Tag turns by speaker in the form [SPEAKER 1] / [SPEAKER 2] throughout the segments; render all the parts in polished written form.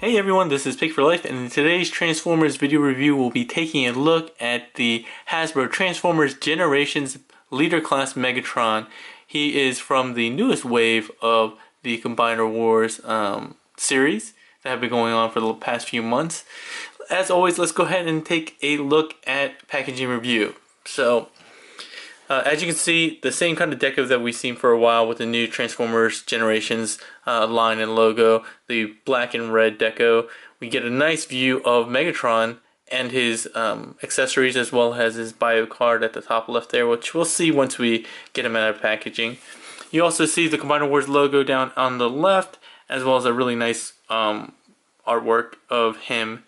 [SPEAKER 1] Hey everyone, this is Pick for Life, and in today's Transformers video review, we'll be taking a look at the Hasbro Transformers Generations Leader Class Megatron. He is from the newest wave of the Combiner Wars series that have been going on for the past few months. As always, let's go ahead and take a look at packaging review. As you can see, the same kind of deco that we've seen for a while with the new Transformers Generations line and logo, the black and red deco. We get a nice view of Megatron and his accessories, as well as his bio card at the top left there, which we'll see once we get him out of packaging. You also see the Combiner Wars logo down on the left, as well as a really nice artwork of him.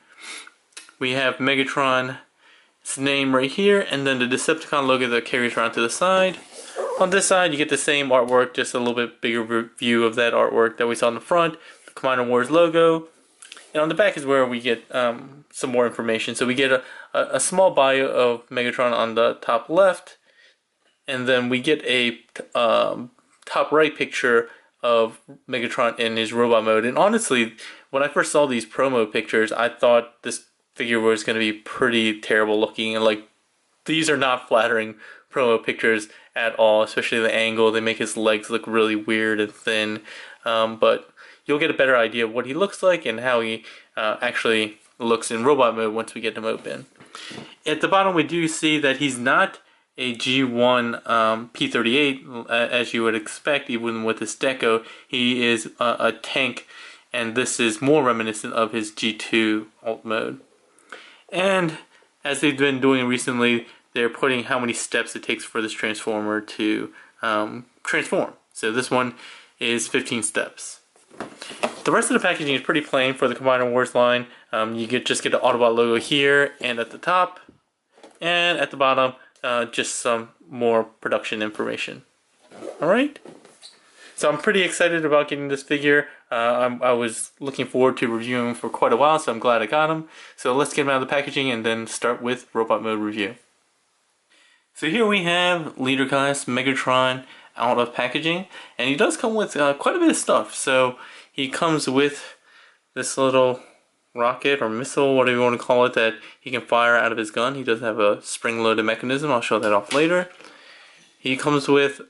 [SPEAKER 1] We have Megatron name right here, and then the Decepticon logo that carries around to the side. On this side, you get the same artwork, just a little bit bigger view of that artwork that we saw in the front, the Combiner Wars logo. And on the back is where we get some more information. So we get a small bio of Megatron on the top left, and then we get a top right picture of Megatron in his robot mode. And honestly, when I first saw these promo pictures, I thought this figure was going to be pretty terrible looking, and like, these are not flattering promo pictures at all, especially the angle. They make his legs look really weird and thin, but you'll get a better idea of what he looks like and how he actually looks in robot mode once we get him open. At the bottom, we do see that he's not a G1 P38 as you would expect, even with this deco. He is a tank, and this is more reminiscent of his G2 alt mode. And as they've been doing recently, they're putting how many steps it takes for this Transformer to transform. So this one is 15 steps. The rest of the packaging is pretty plain for the Combiner Wars line. You just get the Autobot logo here and at the top, and at the bottom just some more production information. Alright? So I'm pretty excited about getting this figure. I was looking forward to reviewing him for quite a while, so I'm glad I got him. So let's get him out of the packaging and then start with robot mode review. So here we have Leader Class Megatron out of packaging, and he does come with quite a bit of stuff. So he comes with this little rocket or missile, whatever you want to call it, that he can fire out of his gun. He does have a spring-loaded mechanism. I'll show that off later. He comes with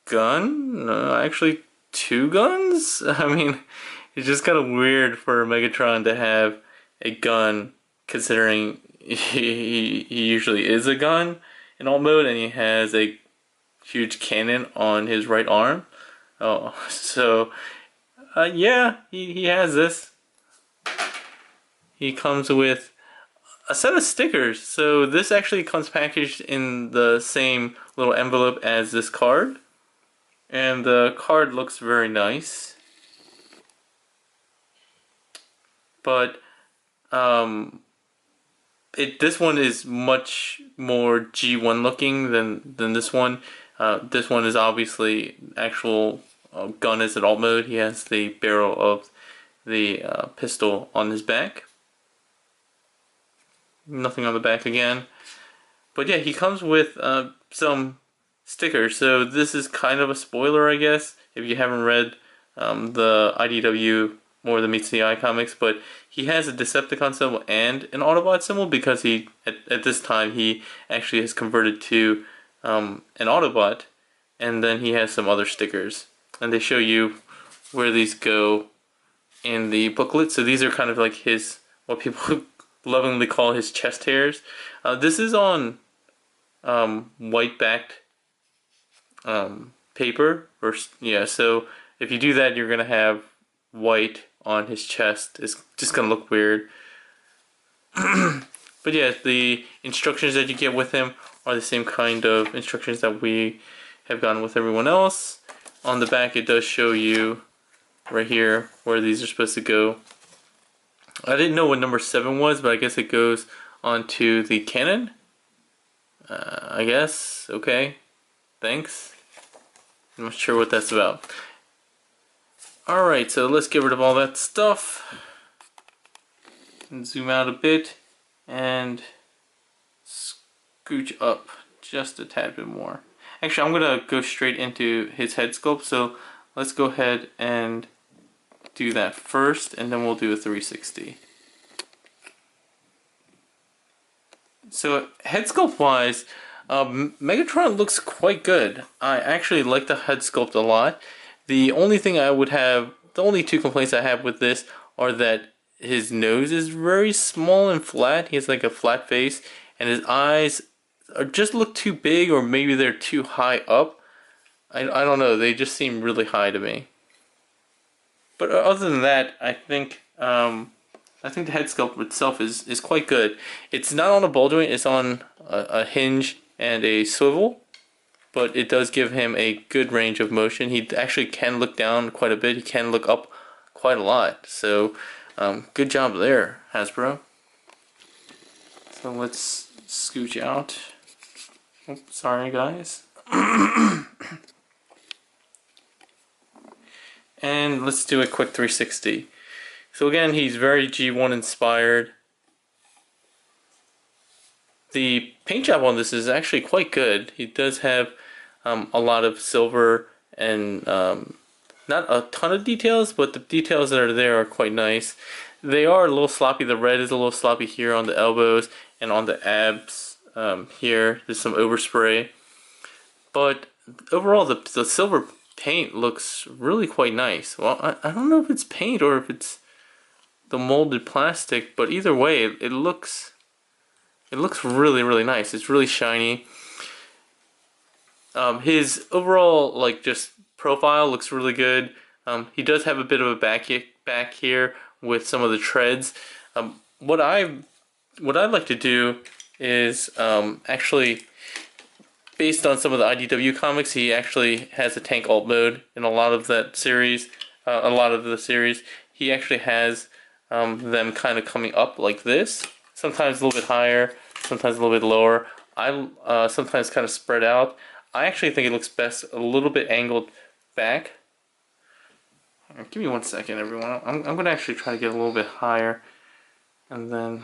[SPEAKER 1] gun? Actually, two guns? I mean, it's just kind of weird for Megatron to have a gun, considering he usually is a gun in alt mode, and he has a huge cannon on his right arm. Oh, so yeah, he has this. He comes with a set of stickers. So this actually comes packaged in the same little envelope as this card. And the card looks very nice, but this one is much more G1 looking than this one. This one is obviously actual gun is in alt mode. He has the barrel of the pistol on his back. Nothing on the back again, but yeah, he comes with some stickers. So this is kind of a spoiler, I guess, if you haven't read the IDW More Than Meets the Eye comics, but he has a Decepticon symbol and an Autobot symbol because he, at this time, he actually has converted to an Autobot, and then he has some other stickers, and they show you where these go in the booklet. So these are kind of like his, what people lovingly call his chest hairs. This is on white backed paper, or yeah, so if you do that, you're gonna have white on his chest. It's just gonna look weird. But yeah, the instructions that you get with him are the same kind of instructions that we have gotten with everyone else. On the back, it does show you right here where these are supposed to go. I didn't know what number 7 was, but I guess it goes onto the cannon. I guess. Okay. Thanks. I'm not sure what that's about. Alright, so let's get rid of all that stuff. And zoom out a bit. And scooch up just a tad bit more. Actually, I'm going to go straight into his head sculpt. So let's go ahead and do that first, and then we'll do a 360. So head sculpt wise, Megatron looks quite good. I actually like the head sculpt a lot. The only thing I would have, the only two complaints I have with this are that his nose is very small and flat. He has like a flat face, and his eyes just look too big, or maybe they're too high up. I don't know. They just seem really high to me. But other than that, I think the head sculpt itself is quite good. It's not on a ball joint, it's on a hinge and a swivel, but it does give him a good range of motion. He actually can look down quite a bit, he can look up quite a lot, so good job there, Hasbro. So let's scooch out. Oh, sorry guys. And let's do a quick 360. So again, he's very G1 inspired. The paint job on this is actually quite good. He does have a lot of silver and not a ton of details, but the details that are there are quite nice. They are a little sloppy. The red is a little sloppy here on the elbows and on the abs here. There's some overspray. But overall, the silver paint looks really quite nice. Well, I don't know if it's paint or if it's the molded plastic, but either way, it looks really nice. It's really shiny. His overall just profile looks really good. He does have a bit of a back here with some of the treads. What I'd like to do is actually, based on some of the IDW comics, he actually has a tank alt mode in a lot of that series. A lot of the series, he actually has them kind of coming up like this. Sometimes a little bit higher, sometimes a little bit lower. I sometimes kind of spread out. I actually think it looks best a little bit angled back. Give me 1 second, everyone. I'm going to actually try to get a little bit higher and then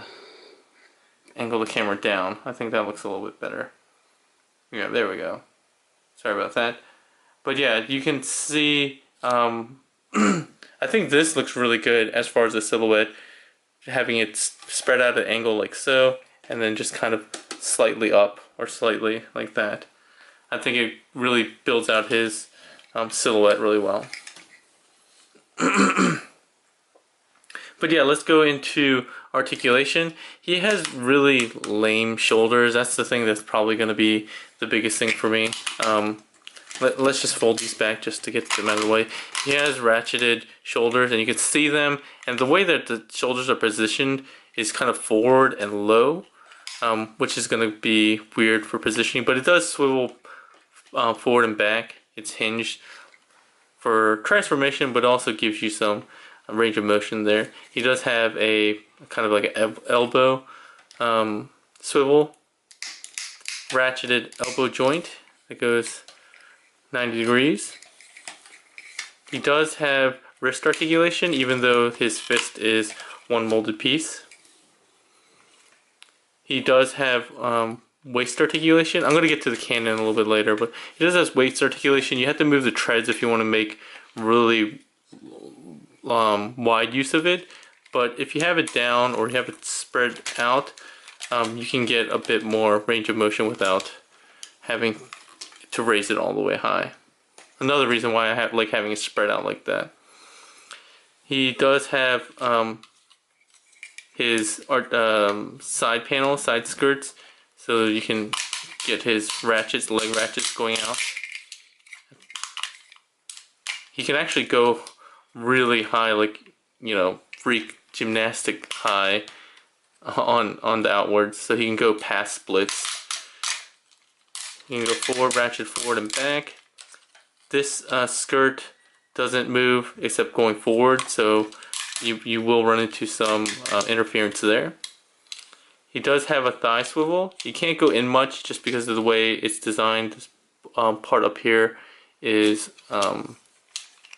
[SPEAKER 1] angle the camera down. I think that looks a little bit better. Yeah, there we go. Sorry about that. But yeah, you can see, I think this looks really good as far as the silhouette. Having it spread out at an angle like so, and then just kind of slightly up or slightly like that. I think it really builds out his silhouette really well. But yeah, let's go into articulation. He has really lame shoulders. That's the thing that's probably going to be the biggest thing for me. Let's just fold these back just to get them out of the way. He has ratcheted shoulders, and you can see them, and the way that the shoulders are positioned is kind of forward and low, which is going to be weird for positioning, but it does swivel forward and back. It's hinged for transformation, but also gives you some range of motion there. He does have a kind of like an elbow swivel, ratcheted elbow joint that goes 90 degrees. He does have wrist articulation, even though his fist is one molded piece. He does have waist articulation. I'm going to get to the cannon a little bit later, but he does have waist articulation. You have to move the treads if you want to make really wide use of it, but if you have it down or you have it spread out, you can get a bit more range of motion without having to raise it all the way high. Another reason why I like having it spread out like that. He does have his side panel, side skirts, so you can get his ratchets, leg ratchets going out. He can actually go really high, like, you know, freak gymnastic high on the outwards, so he can go past splits. You can go forward, ratchet forward and back. This skirt doesn't move except going forward, so you will run into some interference there. He does have a thigh swivel. You can't go in much just because of the way it's designed. This part up here is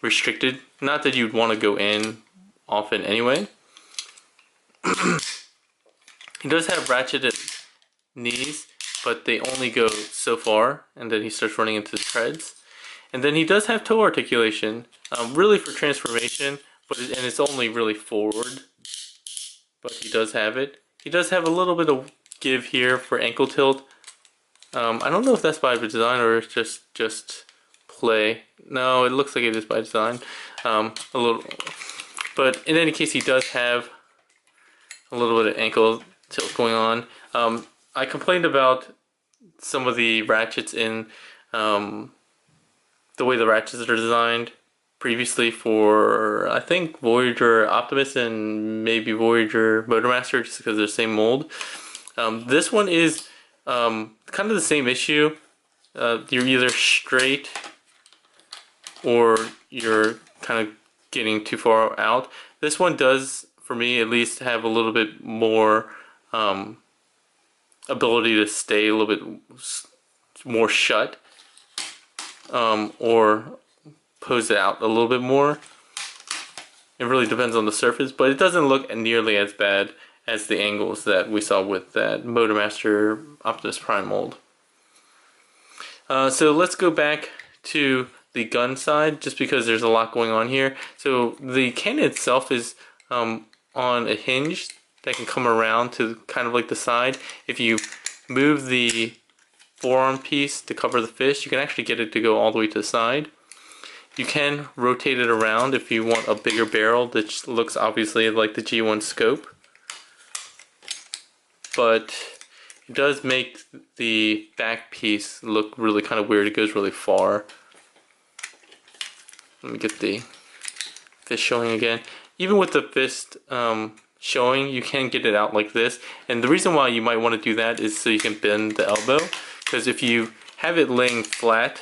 [SPEAKER 1] restricted. Not that you'd want to go in often anyway. He does have ratcheted knees, but they only go so far, and then he starts running into the treads. And then he does have toe articulation, really for transformation, and it's only really forward. But he does have it. He does have a little bit of give here for ankle tilt. I don't know if that's by design or it's just play. No, it looks like it is by design. A little, but in any case, he does have a little bit of ankle tilt going on. I complained about some of the ratchets in the way the ratchets are designed previously for, I think, Voyager Optimus and maybe Voyager Motormaster, just because they're the same mold. This one is kind of the same issue. You're either straight or you're kind of getting too far out. This one does, for me at least, have a little bit more ability to stay a little bit more shut, or pose it out a little bit more. It really depends on the surface, but it doesn't look nearly as bad as the angles that we saw with that Motormaster Optimus Prime mold. So let's go back to the gun side, just because there's a lot going on here. So the cannon itself is on a hinge that can come around to kind of like the side. If you move the forearm piece to cover the fist, you can actually get it to go all the way to the side. You can rotate it around if you want a bigger barrel that looks obviously like the G1 scope. But it does make the back piece look really kind of weird. It goes really far. Let me get the fist showing again. Even with the fist showing, you can get it out like this. And the reason why you might want to do that is so you can bend the elbow. Because if you have it laying flat,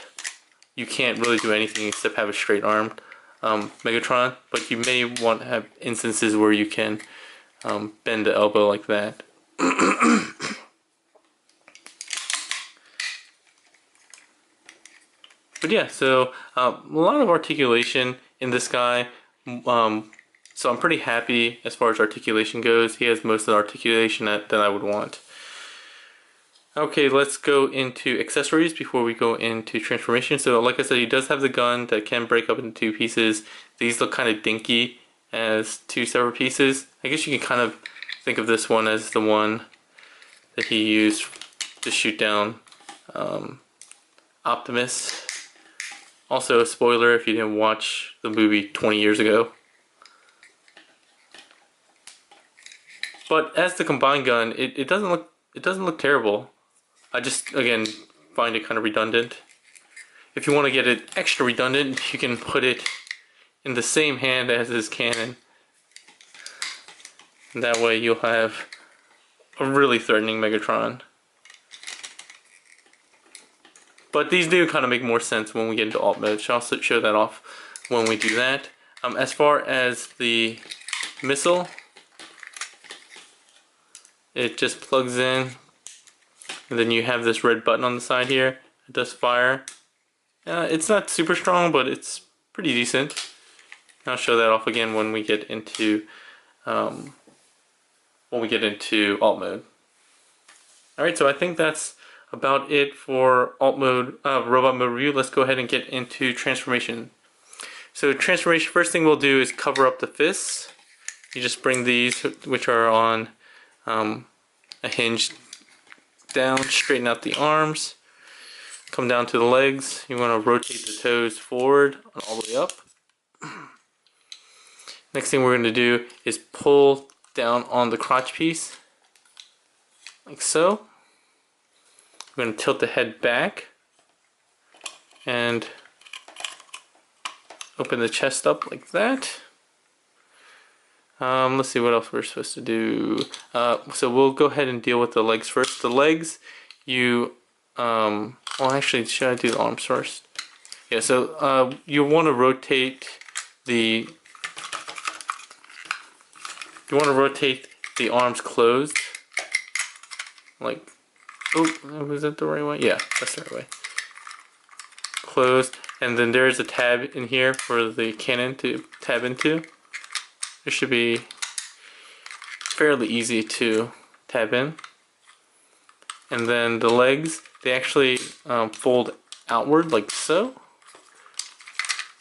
[SPEAKER 1] you can't really do anything except have a straight armed Megatron. But you may want to have instances where you can bend the elbow like that. But yeah, so a lot of articulation in this guy. So I'm pretty happy as far as articulation goes. He has most of the articulation that I would want. Okay, let's go into accessories before we go into transformation. So like I said, he does have the gun that can break up into two pieces. These look kind of dinky as two separate pieces. I guess you can kind of think of this one as the one that he used to shoot down Optimus. Also a spoiler if you didn't watch the movie 20 years ago. But as the combined gun, it doesn't look terrible. I just, again, find it kind of redundant. If you want to get it extra redundant, you can put it in the same hand as his cannon. And that way you'll have a really threatening Megatron. But these do kind of make more sense when we get into alt mode. So I'll show that off when we do that. As far as the missile, it just plugs in. And then you have this red button on the side here. It does fire. It's not super strong, but it's pretty decent. I'll show that off again when we get into alt mode. Alright, so I think that's about it for alt mode, robot mode review. Let's go ahead and get into transformation. So transformation, first thing we'll do is cover up the fists. You just bring these, which are on a hinge, down, straighten out the arms, come down to the legs. You want to rotate the toes forward and all the way up. Next thing we're going to do is pull down on the crotch piece, like so. We're going to tilt the head back and open the chest up like that. Let's see what else we're supposed to do. So we'll go ahead and deal with the legs first. The legs, well actually, should I do the arms first? Yeah, so you want to rotate the arms closed. Like, oh, was that the right way? Yeah, that's the right way. Closed, and then there's a tab in here for the cannon to tab into. It should be fairly easy to tab in. And then the legs, they actually fold outward like so.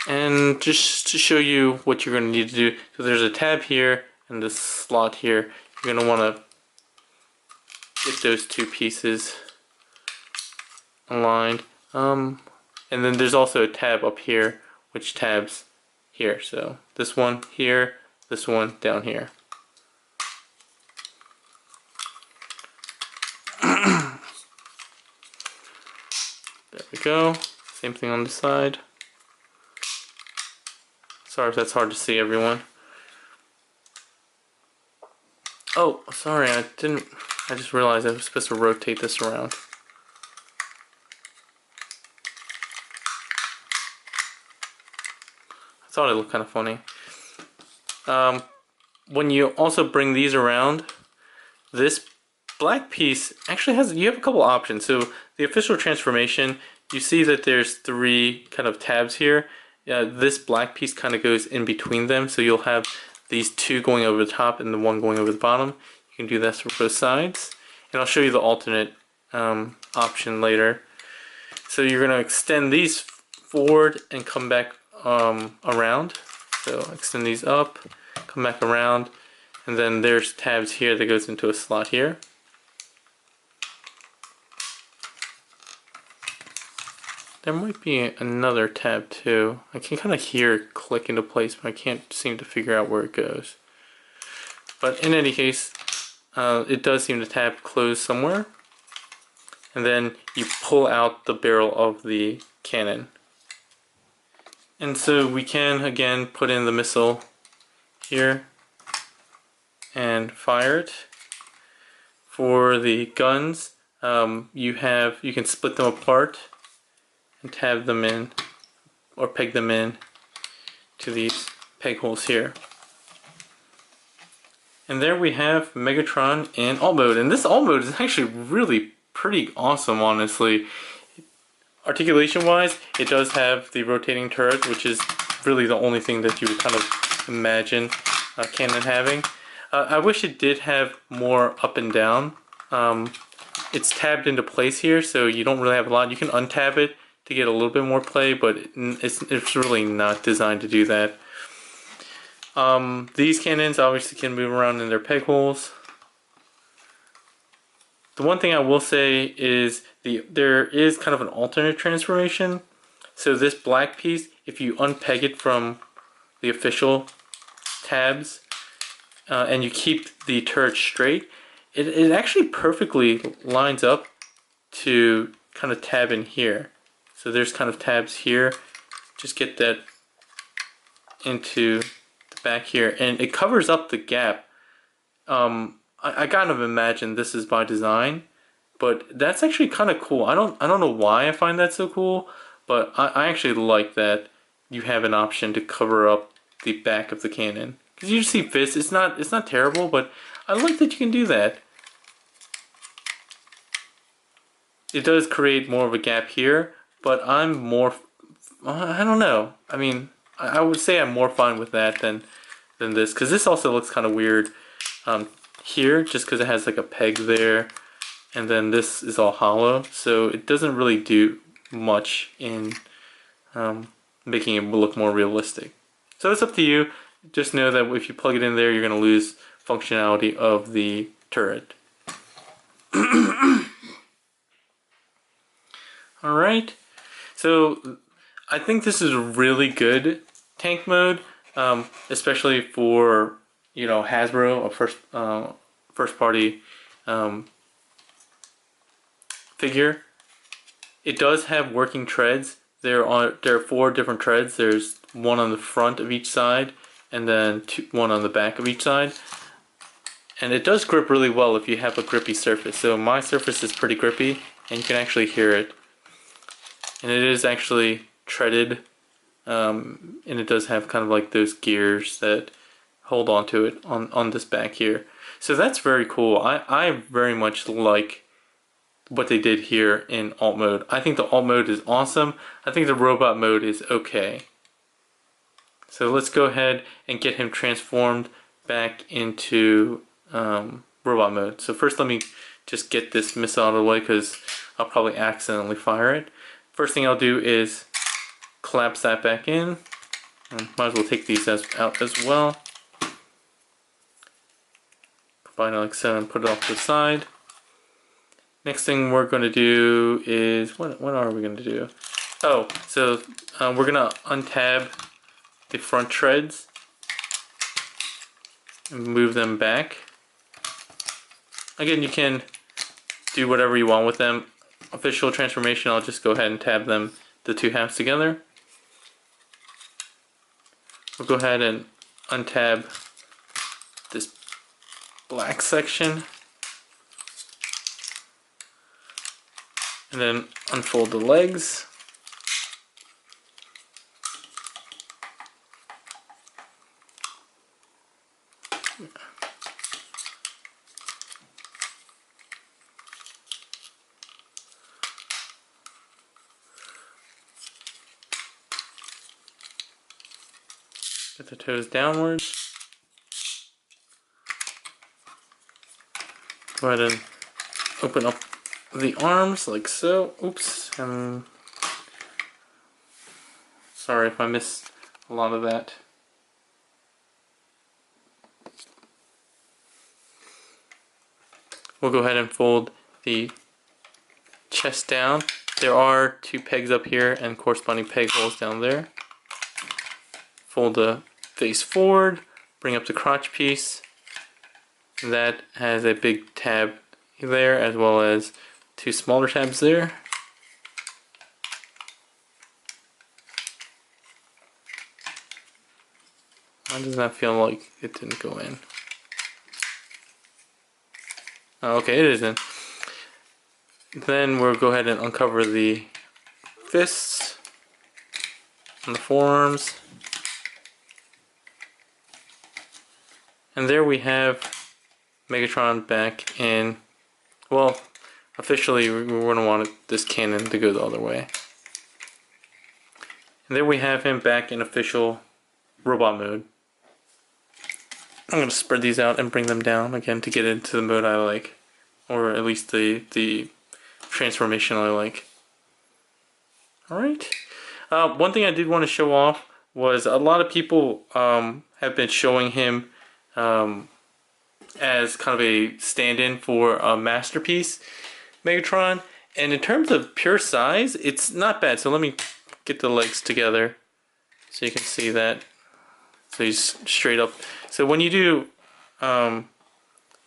[SPEAKER 1] And just to show you what you're going to need to do, so there's a tab here and this slot here. You're going to want to get those two pieces aligned. And then there's also a tab up here, which tabs here. So this one here, this one down here. There we go. Same thing on the side. Sorry if that's hard to see, everyone. Oh, sorry, I just realized I was supposed to rotate this around. I thought it looked kind of funny. When you also bring these around, this black piece actually you have a couple options. So the official transformation, you see that there's three kind of tabs here. This black piece kind of goes in between them, so you'll have these two going over the top and the one going over the bottom. You can do this for both sides, and I'll show you the alternate option later. So you're going to extend these forward and come back around. So extend these up, come back around, and then there's tabs here that goes into a slot here. There might be another tab too. I can kind of hear it click into place, but I can't seem to figure out where it goes. But in any case, it does seem to tab close somewhere. And then you pull out the barrel of the cannon. And so we can again put in the missile here and fire it. For the guns, you can split them apart and tab them in or peg them in to these peg holes here. And there we have Megatron in alt mode, and this alt mode is actually really pretty awesome, honestly. Articulation wise, it does have the rotating turret, which is really the only thing that you would kind of imagine a cannon having. I wish it did have more up and down. It's tabbed into place here, so you don't really have a lot. You can untab it to get a little bit more play, but it's really not designed to do that. These cannons obviously can move around in their peg holes. The one thing I will say is there is kind of an alternate transformation. So this black piece, if you unpeg it from the official tabs and you keep the turret straight, it actually perfectly lines up to kind of tab in here. So there's kind of tabs here. Just get that into the back here, and it covers up the gap. I kind of imagine this is by design, but that's actually kind of cool. I don't know why I find that so cool, but I actually like that you have an option to cover up the back of the cannon. Because you see fists, it's not terrible, but I like that you can do that. It does create more of a gap here, but I'm more, I don't know. I mean, I would say I'm more fine with that than this, because this also looks kind of weird here, just because it has like a peg there, and then this is all hollow, so it doesn't really do much in making it look more realistic. So it's up to you. Just know that if you plug it in there, you're going to lose functionality of the turret. Alright, so I think this is a really good tank mode, especially for, you know, Hasbro, a first party figure. It does have working treads. There are 4 different treads. There's one on the front of each side, and then one on the back of each side. And it does grip really well if you have a grippy surface. So my surface is pretty grippy, and you can actually hear it. And it is actually treaded, and it does have kind of like those gears that hold onto it on this back here. So that's very cool. I very much like what they did here in alt mode. I think the alt mode is awesome. I think the robot mode is okay. So let's go ahead and get him transformed back into robot mode. So first let me just get this missile out of the way, because I'll probably accidentally fire it. First thing I'll do is collapse that back in. Might as well take these out as well. Combine it like so and put it off to the side. Next thing we're going to do is, what are we going to do? Oh, so we're going to untab the front treads and move them back. Again, you can do whatever you want with them. Official transformation, I'll just go ahead and tab them, the two halves together. We'll go ahead and untab this black section. And then unfold the legs. Get the toes downwards. Go ahead and open up the arms like so. Oops. Sorry if I missed a lot of that. We'll go ahead and fold the chest down. There are two pegs up here and corresponding peg holes down there. Fold the face forward, bring up the crotch piece. That has a big tab there as well as two smaller tabs there. Why does that feel like it didn't go in? Oh, okay, it isn't. Then we'll go ahead and uncover the fists and the forearms. And there we have Megatron back in, well, officially we're going to want this cannon to go the other way. And there we have him back in official robot mode. I'm going to spread these out and bring them down again to get into the mode I like. Or at least the transformation I like. Alright. One thing I did want to show off was a lot of people have been showing him as kind of a stand-in for a Masterpiece Megatron. And in terms of pure size, it's not bad. So let me get the legs together so you can see that. So he's straight up. So when you do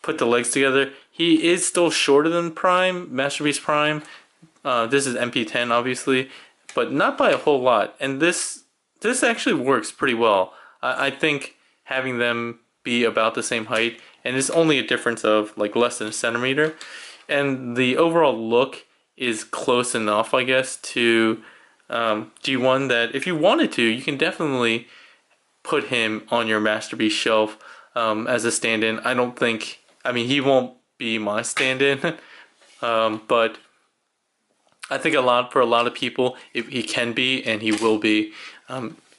[SPEAKER 1] put the legs together, he is still shorter than Prime, Masterpiece Prime. This is MP10 obviously, but not by a whole lot. And this actually works pretty well. I think having them be about the same height, and it's only a difference of like less than a centimeter, and the overall look is close enough, I guess, to G1 that if you wanted to, you can definitely put him on your Masterpiece shelf as a stand-in. I mean, he won't be my stand-in, but I think for a lot of people, he can be and he will be.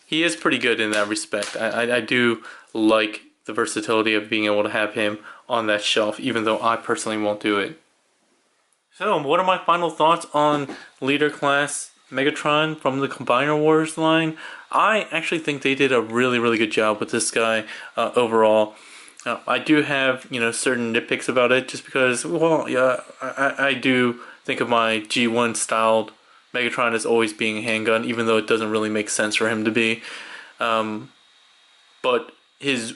[SPEAKER 1] He is pretty good in that respect. I do like the versatility of being able to have him on that shelf, even though I personally won't do it. So, what are my final thoughts on Leader Class Megatron from the Combiner Wars line? I actually think they did a really, really good job with this guy overall. I do have, certain nitpicks about it, just because, well, yeah, I do think of my G1 styled Megatron as always being a handgun, even though it doesn't really make sense for him to be. But his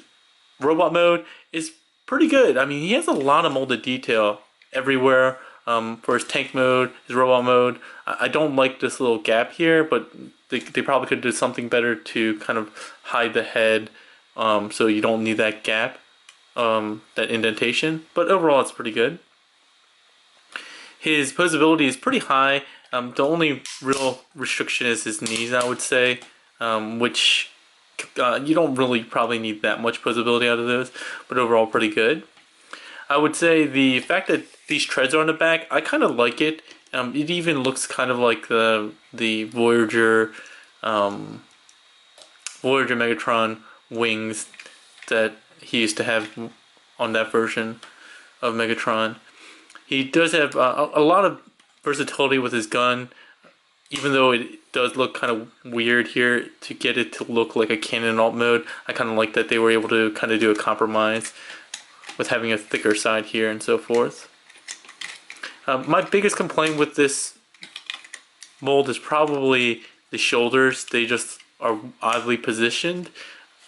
[SPEAKER 1] robot mode is pretty good. I mean, he has a lot of molded detail everywhere. For his tank mode, his robot mode, I don't like this little gap here, but they probably could do something better to kind of hide the head, so you don't need that gap, that indentation. But overall, it's pretty good. His posability is pretty high. The only real restriction is his knees, I would say, which you don't really probably need that much posability out of those, but overall pretty good. I would say the fact that these treads are on the back, I kind of like it. It even looks kind of like the Voyager Megatron wings that he used to have on that version of Megatron. He does have a lot of versatility with his gun. even though it does look kind of weird here, to get it to look like a Canon alt mode, I kind of like that they were able to kind of do a compromise with having a thicker side here and so forth. My biggest complaint with this mold is probably the shoulders. They just are oddly positioned.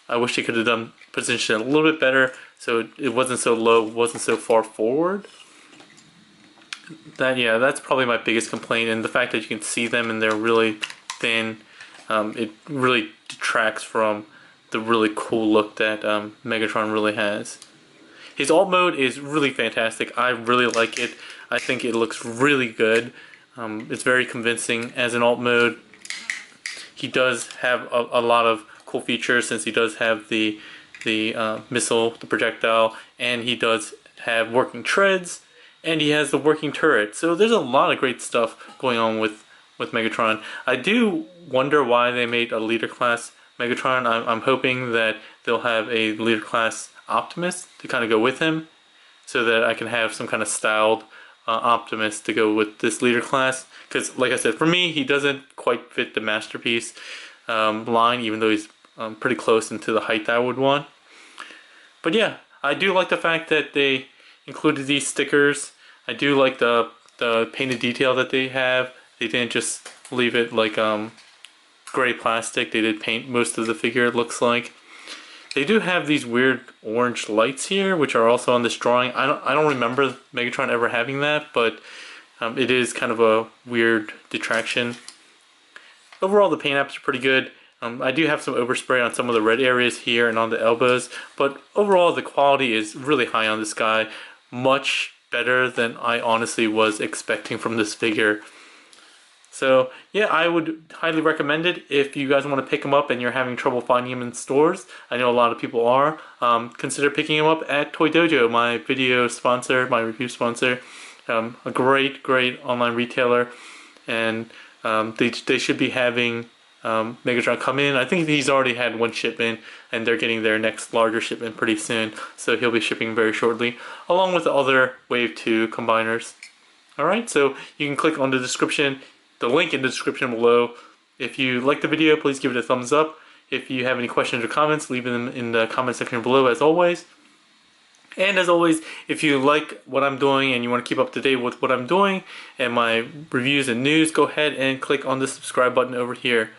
[SPEAKER 1] I wish they could have done position a little bit better so it wasn't so low, wasn't so far forward. That's probably my biggest complaint, and the fact that you can see them and they're really thin, it really detracts from the really cool look that Megatron really has. His alt mode is really fantastic. I really like it. I think it looks really good. It's very convincing as an alt mode. He does have a lot of cool features, since he does have the missile, the projectile, and he does have working treads, and he has the working turret. So there's a lot of great stuff going on with Megatron. I do wonder why they made a leader class Megatron. I'm hoping that they'll have a leader class Optimus to kind of go with him, so that I can have some kind of styled Optimus to go with this leader class. Because like I said, for me, he doesn't quite fit the Masterpiece line, even though he's pretty close into the height that I would want. But yeah, I do like the fact that they included these stickers. I do like the painted detail that they have. They didn't just leave it like gray plastic. They did paint most of the figure, it looks like. They do have these weird orange lights here, which are also on this drawing. I don't remember Megatron ever having that, but it is kind of a weird detraction. Overall, the paint apps are pretty good. I do have some overspray on some of the red areas here and on the elbows, but overall the quality is really high on this guy. Much better than I honestly was expecting from this figure. So yeah, I would highly recommend it if you guys want to pick him up and you're having trouble finding him in stores. I know a lot of people are. Consider picking him up at Toy Dojo, my video sponsor, my review sponsor. A great online retailer, and they should be having Megatron come in. I think he's already had one shipment, and they're getting their next larger shipment pretty soon, so he'll be shipping very shortly, along with the other Wave 2 combiners. Alright, so you can click on the description, the link in the description below. If you like the video, please give it a thumbs up. If you have any questions or comments, leave them in the comment section below, as always. And as always, if you like what I'm doing and you want to keep up to date with what I'm doing and my reviews and news, go ahead and click on the subscribe button over here.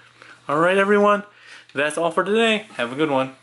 [SPEAKER 1] Alright everyone, that's all for today. Have a good one.